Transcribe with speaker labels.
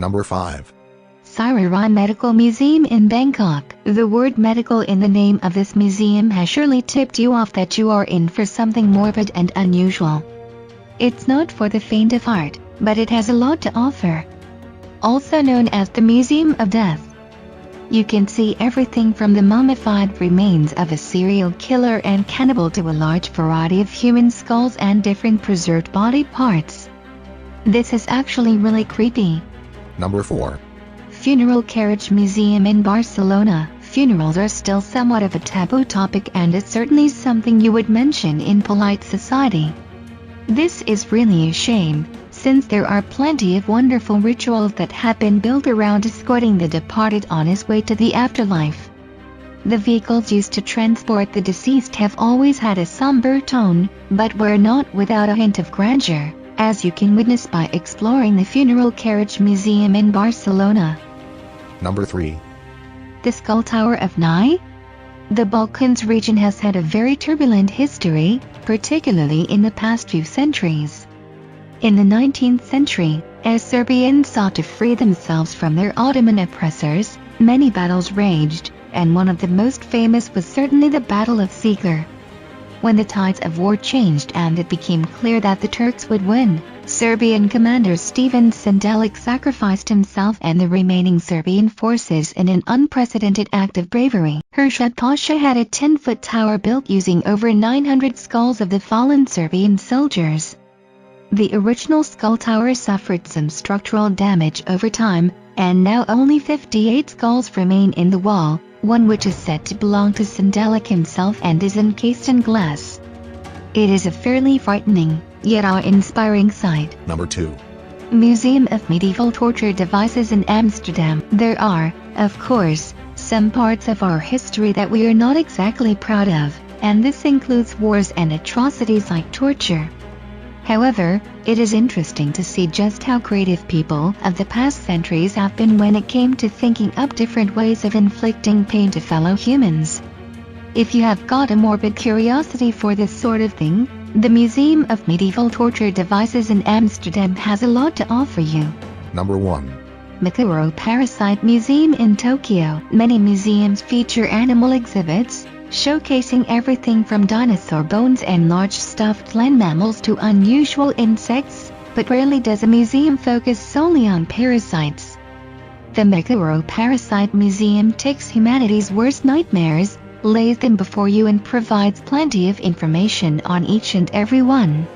Speaker 1: Number 5.
Speaker 2: Sirirai Medical Museum in Bangkok. The word medical in the name of this museum has surely tipped you off that you are in for something morbid and unusual. It's not for the faint of heart, but it has a lot to offer. Also known as the Museum of Death. You can see everything from the mummified remains of a serial killer and cannibal to a large variety of human skulls and different preserved body parts. This is actually really creepy.
Speaker 1: Number 4.
Speaker 2: Funeral Carriage Museum in Barcelona. Funerals are still somewhat of a taboo topic, and it's certainly something you would mention in polite society. This is really a shame, since there are plenty of wonderful rituals that have been built around escorting the departed on his way to the afterlife. The vehicles used to transport the deceased have always had a somber tone, but were not without a hint of grandeur, as you can witness by exploring the Funeral Carriage Museum in Barcelona.
Speaker 1: Number 3.
Speaker 2: The Skull Tower of Nye? The Balkans region has had a very turbulent history, particularly in the past few centuries. In the 19th century, as Serbians sought to free themselves from their Ottoman oppressors, many battles raged, and one of the most famous was certainly the Battle of Seager. When the tides of war changed and it became clear that the Turks would win, Serbian commander Stephen Sendelic sacrificed himself and the remaining Serbian forces in an unprecedented act of bravery. Hershad Pasha had a 10-foot tower built using over 900 skulls of the fallen Serbian soldiers. The original skull tower suffered some structural damage over time, and now only 58 skulls remain in the wall, one which is said to belong to Sendelic himself and is encased in glass. It is a fairly frightening, yet awe-inspiring sight.
Speaker 1: Number 2.
Speaker 2: Museum of Medieval Torture Devices in Amsterdam. There are, of course, some parts of our history that we are not exactly proud of, and this includes wars and atrocities like torture. However, it is interesting to see just how creative people of the past centuries have been when it came to thinking up different ways of inflicting pain to fellow humans. If you have got a morbid curiosity for this sort of thing, the Museum of Medieval Torture Devices in Amsterdam has a lot to offer you.
Speaker 1: Number 1.
Speaker 2: mnkyboii Parasite Museum in Tokyo. Many museums feature animal exhibits, showcasing everything from dinosaur bones and large stuffed land mammals to unusual insects, but rarely does a museum focus solely on parasites. The mnkyboii Parasite Museum takes humanity's worst nightmares, lays them before you and provides plenty of information on each and every one.